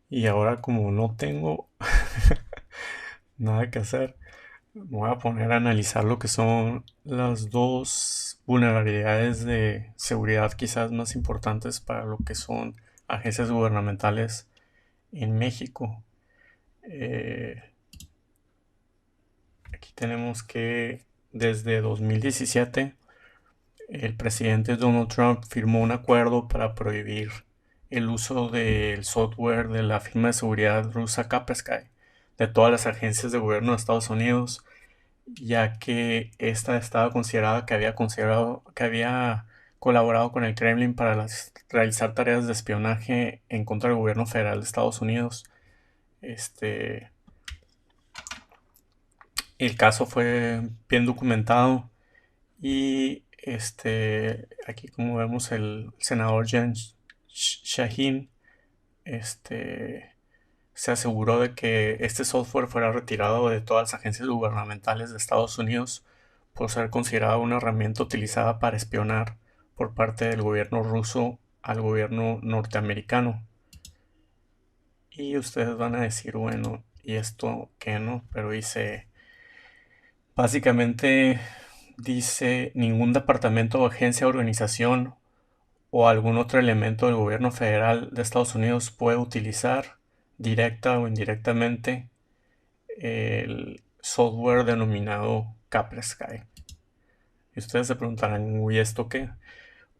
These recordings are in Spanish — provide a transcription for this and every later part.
Y ahora como no tengo nada que hacer, me voy a poner a analizar lo que son las dos vulnerabilidades de seguridad quizás más importantes para lo que son agencias gubernamentales en México. Aquí tenemos que desde 2017 el presidente Donald Trump firmó un acuerdo para prohibir el uso del software de la firma de seguridad rusa Kaspersky de todas las agencias de gobierno de Estados Unidos, ya que esta estaba que había colaborado con el Kremlin para realizar tareas de espionaje en contra del gobierno federal de Estados Unidos. El caso fue bien documentado y aquí como vemos el senador Jen Shaheen se aseguró de que este software fuera retirado de todas las agencias gubernamentales de Estados Unidos por ser considerado una herramienta utilizada para espionar por parte del gobierno ruso al gobierno norteamericano. Y ustedes van a decir, bueno, ¿y esto qué no? Pero básicamente dice, ningún departamento o agencia, organización o algún otro elemento del gobierno federal de Estados Unidos puede utilizar directa o indirectamente el software denominado Kaspersky. Y ustedes se preguntarán, ¿y esto qué?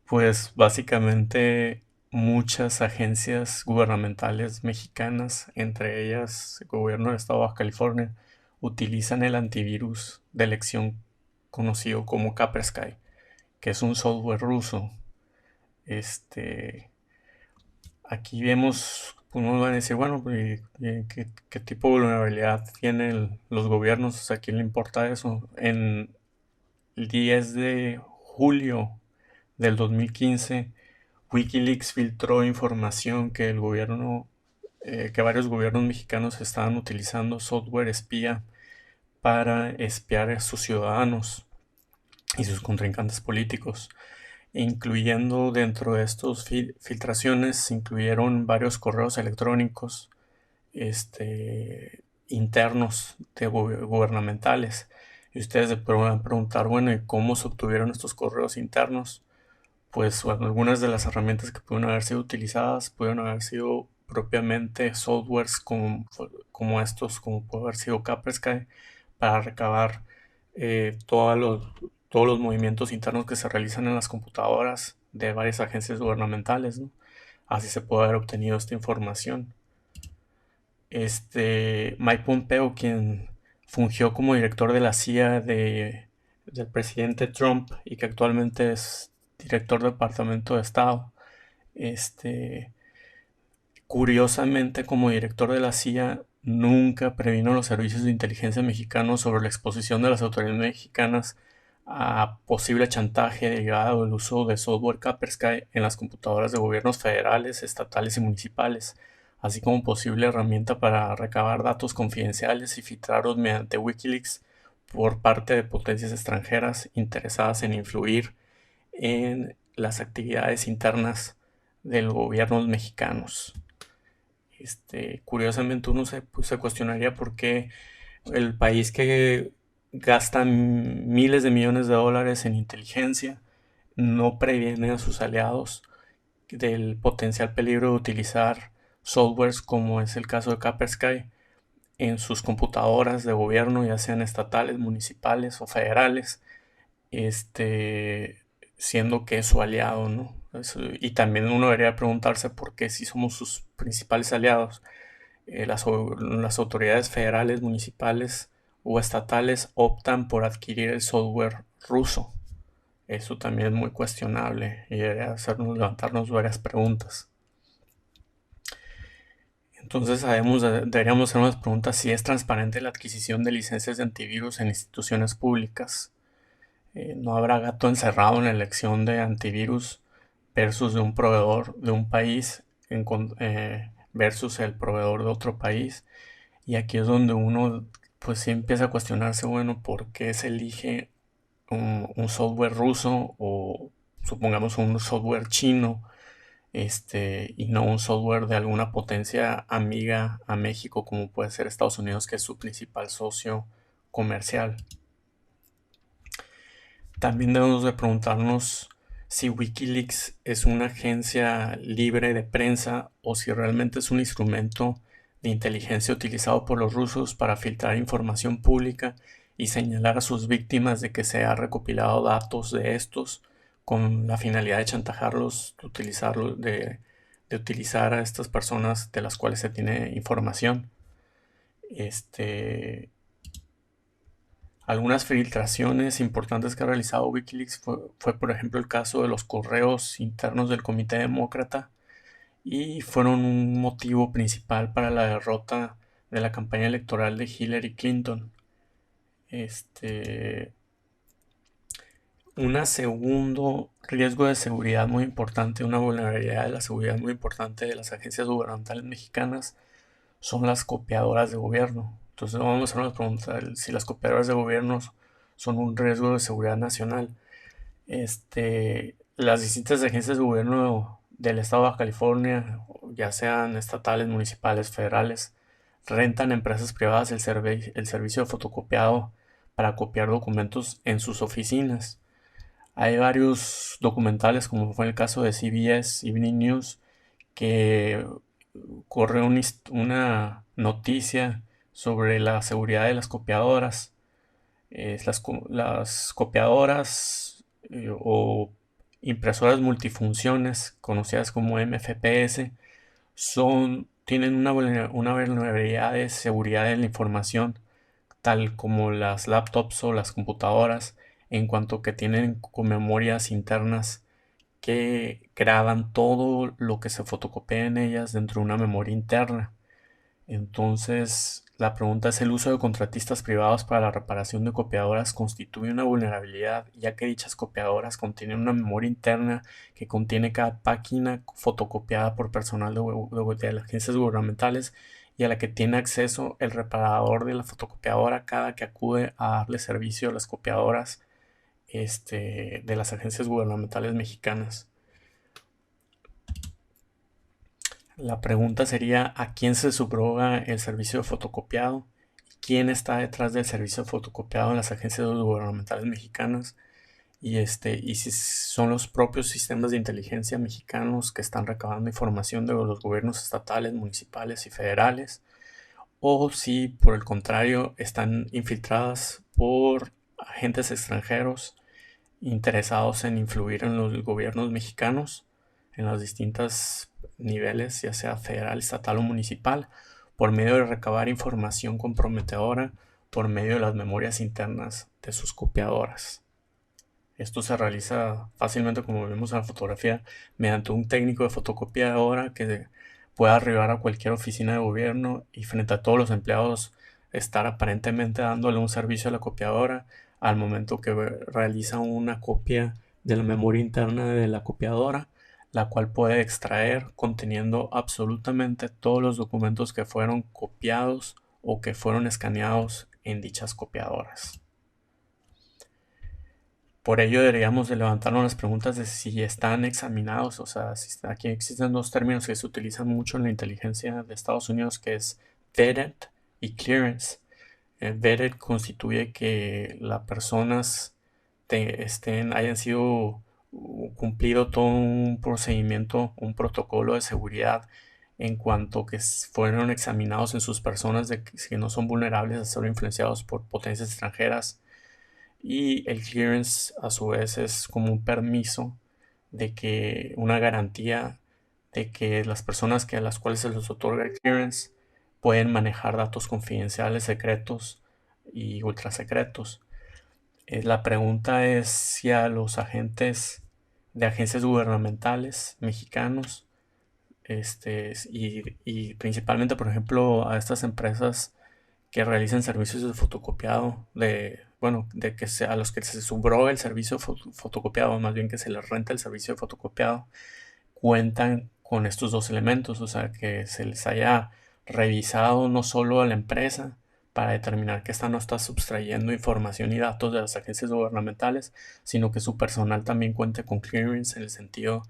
Pues básicamente muchas agencias gubernamentales mexicanas, entre ellas el gobierno del estado de Baja California, utilizan el antivirus de elección conocido como Kaspersky, que es un software ruso. Aquí vemos, uno va a decir, bueno, ¿qué tipo de vulnerabilidad tienen los gobiernos? ¿A quién le importa eso? En el 10 de julio del 2015, Wikileaks filtró información que el gobierno, que varios gobiernos mexicanos estaban utilizando software espía para espiar a sus ciudadanos y sus contrincantes políticos, incluyendo dentro de estos filtraciones, se incluyeron varios correos electrónicos internos de gubernamentales. Y ustedes se pueden preguntar, bueno, ¿y cómo se obtuvieron estos correos internos? Pues bueno, algunas de las herramientas que pudieron haber sido utilizadas pudieron haber sido propiamente softwares como estos, como puede haber sido Kaspersky, para recabar todos los movimientos internos que se realizan en las computadoras de varias agencias gubernamentales, ¿no? Así se puede haber obtenido esta información. Mike Pompeo, quien fungió como director de la CIA del presidente Trump y que actualmente es director del Departamento de Estado, este, curiosamente como director de la CIA nunca previno los servicios de inteligencia mexicanos sobre la exposición de las autoridades mexicanas a posible chantaje derivado del uso de software Kaspersky en las computadoras de gobiernos federales, estatales y municipales, así como posible herramienta para recabar datos confidenciales y filtrarlos mediante Wikileaks por parte de potencias extranjeras interesadas en influir en las actividades internas de los gobiernos mexicanos. Curiosamente uno se cuestionaría por qué el país que gasta miles de millones de dólares en inteligencia no previene a sus aliados del potencial peligro de utilizar softwares como es el caso de Kaspersky en sus computadoras de gobierno, ya sean estatales, municipales o federales, este, siendo que es su aliado, ¿no? Y también uno debería preguntarse por qué si somos sus principales aliados, las autoridades federales, municipales o estatales optan por adquirir el software ruso. Eso también es muy cuestionable y debería hacernos levantarnos varias preguntas. Entonces deberíamos hacernos preguntas si es transparente la adquisición de licencias de antivirus en instituciones públicas. No habrá gato encerrado en la elección de antivirus versus de un proveedor de un país versus el proveedor de otro país. Y aquí es donde uno pues sí empieza a cuestionarse, bueno, ¿por qué se elige un software ruso o supongamos un software chino, y no un software de alguna potencia amiga a México como puede ser Estados Unidos, que es su principal socio comercial? También debemos de preguntarnos si Wikileaks es una agencia libre de prensa o si realmente es un instrumento de inteligencia utilizado por los rusos para filtrar información pública y señalar a sus víctimas de que se ha recopilado datos de estos con la finalidad de chantajarlos, de utilizar a estas personas de las cuales se tiene información. Algunas filtraciones importantes que ha realizado Wikileaks fue, por ejemplo, el caso de los correos internos del Comité Demócrata y fueron un motivo principal para la derrota de la campaña electoral de Hillary Clinton. Un segundo riesgo de seguridad muy importante, una vulnerabilidad de la seguridad muy importante de las agencias gubernamentales mexicanas son las copiadoras de gobierno. Entonces vamos a hacernos preguntar si las copiadoras de gobierno son un riesgo de seguridad nacional. Las distintas agencias de gobierno del estado de Baja California, ya sean estatales, municipales, federales, rentan a empresas privadas el servicio de fotocopiado para copiar documentos en sus oficinas. Hay varios documentales, como fue el caso de CBS Evening News, que corre una noticia sobre la seguridad de las copiadoras. Las copiadoras o impresoras multifunciones, conocidas como MFPS, tienen una vulnerabilidad de seguridad de la información, tal como las laptops o las computadoras, en cuanto que tienen memorias internas que graban todo lo que se fotocopia en ellas dentro de una memoria interna. Entonces, La pregunta es: ¿el uso de contratistas privados para la reparación de copiadoras constituye una vulnerabilidad, ya que dichas copiadoras contienen una memoria interna que contiene cada página fotocopiada por personal de las agencias gubernamentales y a la que tiene acceso el reparador de la fotocopiadora cada que acude a darle servicio a las copiadoras de las agencias gubernamentales mexicanas? La pregunta sería: ¿a quién se subroga el servicio de fotocopiado? ¿Quién está detrás del servicio de fotocopiado en las agencias gubernamentales mexicanas? Y si son los propios sistemas de inteligencia mexicanos que están recabando información de los gobiernos estatales, municipales y federales, o si por el contrario están infiltradas por agentes extranjeros interesados en influir en los gobiernos mexicanos en los distintos niveles, ya sea federal, estatal o municipal, por medio de recabar información comprometedora por medio de las memorias internas de sus copiadoras. Esto se realiza fácilmente, como vemos en la fotografía, mediante un técnico de fotocopiadora que pueda arribar a cualquier oficina de gobierno y frente a todos los empleados estar aparentemente dándole un servicio a la copiadora al momento que realiza una copia de la memoria interna de la copiadora, la cual puede extraer conteniendo absolutamente todos los documentos que fueron copiados o que fueron escaneados en dichas copiadoras. Por ello deberíamos de levantarnos las preguntas de si están examinados, o sea, aquí existen dos términos que se utilizan mucho en la inteligencia de Estados Unidos, que es vetted y clearance. Vetted constituye que las personas hayan sido cumplido todo un procedimiento, un protocolo de seguridad en cuanto que fueron examinados en sus personas de que no son vulnerables a ser influenciados por potencias extranjeras. Y el clearance a su vez es como un permiso de que una garantía de que las personas a las cuales se les otorga el clearance pueden manejar datos confidenciales, secretos y ultra secretos. La pregunta es si a los agentes de agencias gubernamentales mexicanos y principalmente, por ejemplo, a estas empresas que realicen servicios de fotocopiado, de que a los que se subroga el servicio fotocopiado, más bien que se les renta el servicio de fotocopiado, cuentan con estos dos elementos, o sea, que se les haya revisado no solo a la empresa para determinar que esta no está sustrayendo información y datos de las agencias gubernamentales, sino que su personal también cuente con clearance en el sentido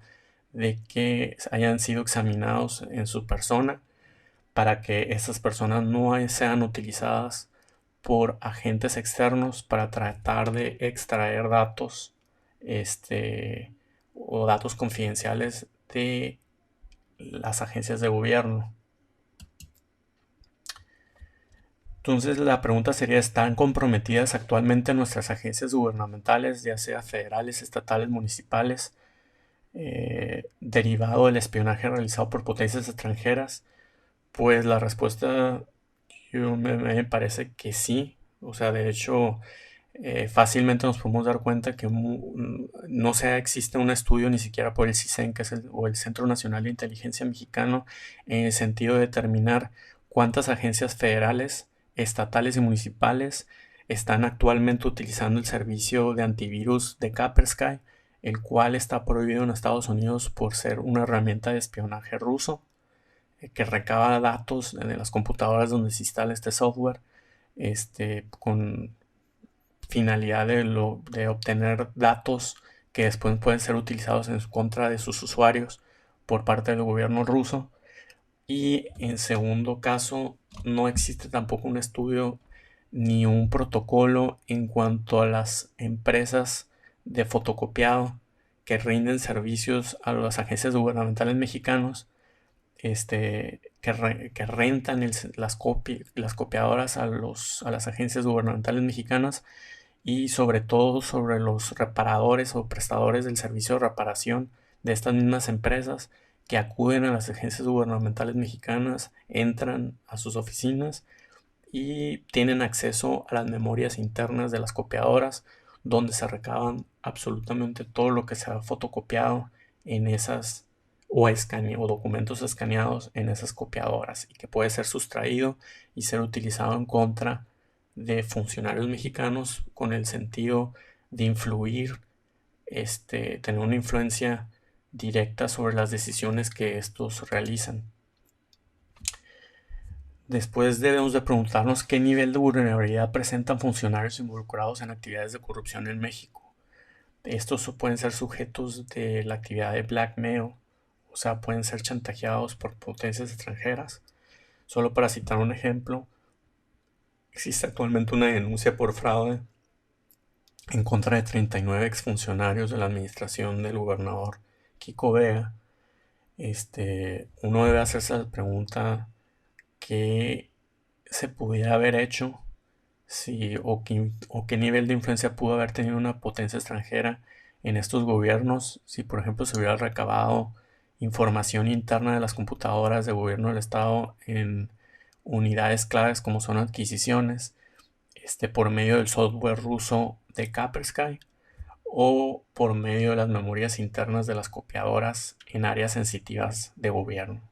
de que hayan sido examinados en su persona para que esas personas no sean utilizadas por agentes externos para tratar de extraer datos o datos confidenciales de las agencias de gobierno. Entonces la pregunta sería: ¿están comprometidas actualmente nuestras agencias gubernamentales, ya sea federales, estatales, municipales, derivado del espionaje realizado por potencias extranjeras? Pues la respuesta me parece que sí. O sea, de hecho, fácilmente nos podemos dar cuenta que no existe un estudio ni siquiera por el CISEN, que es o el Centro Nacional de Inteligencia Mexicano, en el sentido de determinar cuántas agencias federales, estatales y municipales están actualmente utilizando el servicio de antivirus de Kaspersky, el cual está prohibido en Estados Unidos por ser una herramienta de espionaje ruso que recaba datos de las computadoras donde se instala este software, con finalidad de obtener datos que después pueden ser utilizados en contra de sus usuarios por parte del gobierno ruso. Y en segundo caso, no existe tampoco un estudio ni un protocolo en cuanto a las empresas de fotocopiado que rinden servicios a las agencias gubernamentales mexicanos, que rentan las copiadoras a las agencias gubernamentales mexicanas, y sobre todo sobre los reparadores o prestadores del servicio de reparación de estas mismas empresas que acuden a las agencias gubernamentales mexicanas, entran a sus oficinas y tienen acceso a las memorias internas de las copiadoras, donde se recaban absolutamente todo lo que se ha fotocopiado en esas o documentos escaneados en esas copiadoras y que puede ser sustraído y ser utilizado en contra de funcionarios mexicanos con el sentido de influir, tener una influencia directa sobre las decisiones que estos realizan. Después debemos de preguntarnos qué nivel de vulnerabilidad presentan funcionarios involucrados en actividades de corrupción en México. Estos pueden ser sujetos de la actividad de blackmail, o sea, pueden ser chantajeados por potencias extranjeras. Solo para citar un ejemplo, existe actualmente una denuncia por fraude en contra de 39 exfuncionarios de la administración del gobernador Kiko Vega. Uno debe hacerse la pregunta: ¿qué se pudiera haber hecho o qué nivel de influencia pudo haber tenido una potencia extranjera en estos gobiernos si, por ejemplo, se hubiera recabado información interna de las computadoras de gobierno del estado en unidades claves como son adquisiciones, por medio del software ruso de Kaspersky o por medio de las memorias internas de las copiadoras en áreas sensitivas de gobierno?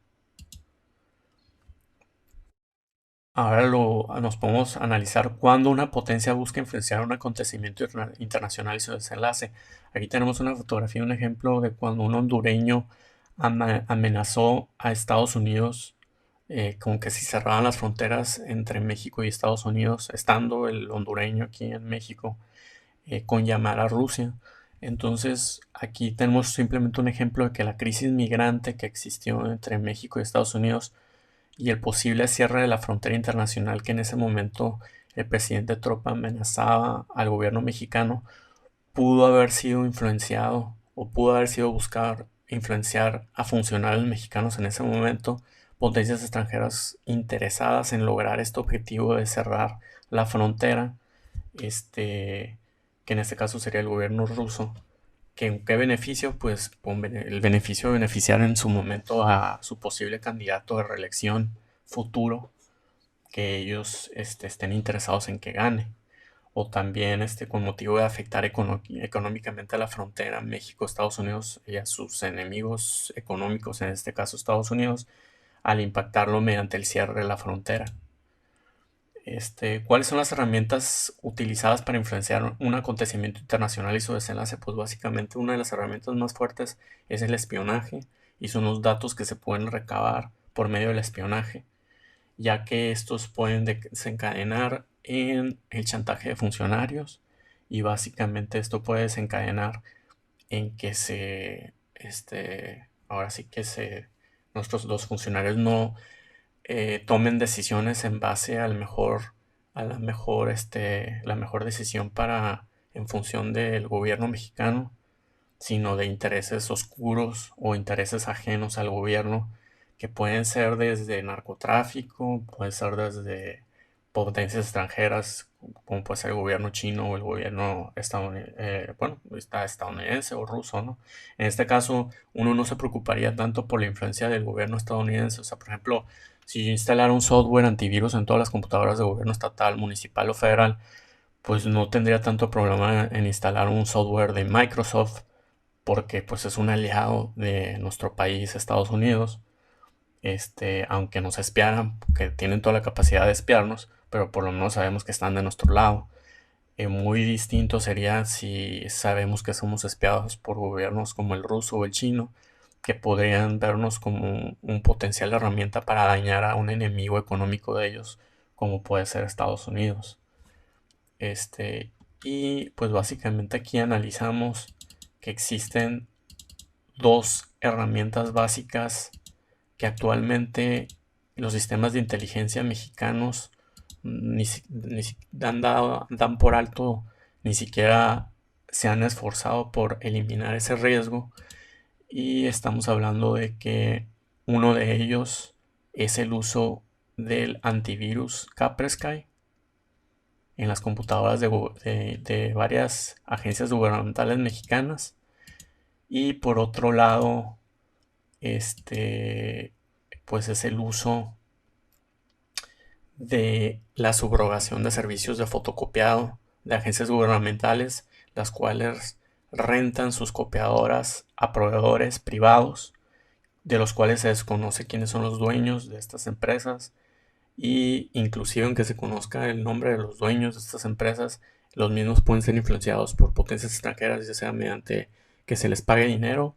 Ahora nos podemos analizar cuándo una potencia busca influenciar un acontecimiento internacional y su desenlace. Aquí tenemos una fotografía, un ejemplo de cuando un hondureño amenazó a Estados Unidos con que si cerraban las fronteras entre México y Estados Unidos, estando el hondureño aquí en México, con llamar a Rusia. Entonces aquí tenemos simplemente un ejemplo de que la crisis migrante que existió entre México y Estados Unidos y el posible cierre de la frontera internacional que en ese momento el presidente Trump amenazaba al gobierno mexicano, pudo haber sido influenciado o pudo haber sido buscar influenciar a funcionarios mexicanos en ese momento, potencias extranjeras interesadas en lograr este objetivo de cerrar la frontera, que en este caso sería el gobierno ruso. ¿Qué beneficio? Pues el beneficio de beneficiar en su momento a su posible candidato de reelección futuro, que ellos estén interesados en que gane. O también con motivo de afectar económicamente a la frontera México-Estados Unidos y a sus enemigos económicos, en este caso Estados Unidos, al impactarlo mediante el cierre de la frontera. ¿Cuáles son las herramientas utilizadas para influenciar un acontecimiento internacional y su desenlace? Pues básicamente una de las herramientas más fuertes es el espionaje y son los datos que se pueden recabar por medio del espionaje, ya que estos pueden desencadenar en el chantaje de funcionarios y básicamente esto puede desencadenar en que ahora sí que nuestros dos funcionarios no tomen decisiones en base la mejor decisión en función del gobierno mexicano, sino de intereses oscuros o intereses ajenos al gobierno, que pueden ser desde narcotráfico, pueden ser desde potencias extranjeras, como puede ser el gobierno chino o el gobierno estadounidense o ruso, ¿no? En este caso, uno no se preocuparía tanto por la influencia del gobierno estadounidense. O sea, por ejemplo, si yo instalara un software antivirus en todas las computadoras de gobierno estatal, municipal o federal, pues no tendría tanto problema en instalar un software de Microsoft, porque pues es un aliado de nuestro país, Estados Unidos. Aunque nos espiaran, que tienen toda la capacidad de espiarnos, pero por lo menos sabemos que están de nuestro lado. Muy distinto sería si sabemos que somos espiados por gobiernos como el ruso o el chino, que podrían vernos como un potencial herramienta para dañar a un enemigo económico de ellos, como puede ser Estados Unidos. Y pues básicamente aquí analizamos que existen dos herramientas básicas que actualmente los sistemas de inteligencia mexicanos dan por alto, ni siquiera se han esforzado por eliminar ese riesgo. Y estamos hablando de que uno de ellos es el uso del antivirus Kaspersky en las computadoras de varias agencias gubernamentales mexicanas. Y por otro lado, pues es el uso de la subrogación de servicios de fotocopiado de agencias gubernamentales, las cuales rentan sus copiadoras a proveedores privados de los cuales se desconoce quiénes son los dueños de estas empresas, y inclusive aunque se conozca el nombre de los dueños de estas empresas, los mismos pueden ser influenciados por potencias extranjeras, ya sea mediante que se les pague dinero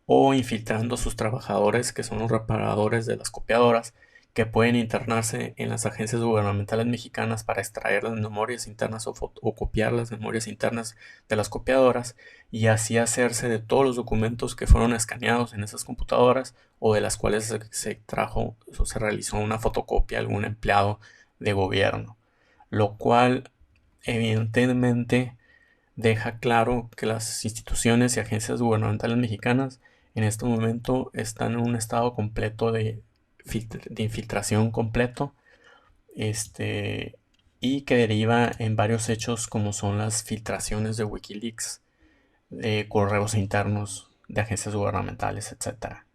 o infiltrando a sus trabajadores, que son los reparadores de las copiadoras, que pueden internarse en las agencias gubernamentales mexicanas para extraer las memorias internas o copiar las memorias internas de las copiadoras, y así hacerse de todos los documentos que fueron escaneados en esas computadoras o de las cuales se trajo o se realizó una fotocopia a algún empleado de gobierno, lo cual evidentemente deja claro que las instituciones y agencias gubernamentales mexicanas en este momento están en un estado completo de infiltración completo, este, y que deriva en varios hechos como son las filtraciones de Wikileaks, de correos internos de agencias gubernamentales, etcétera.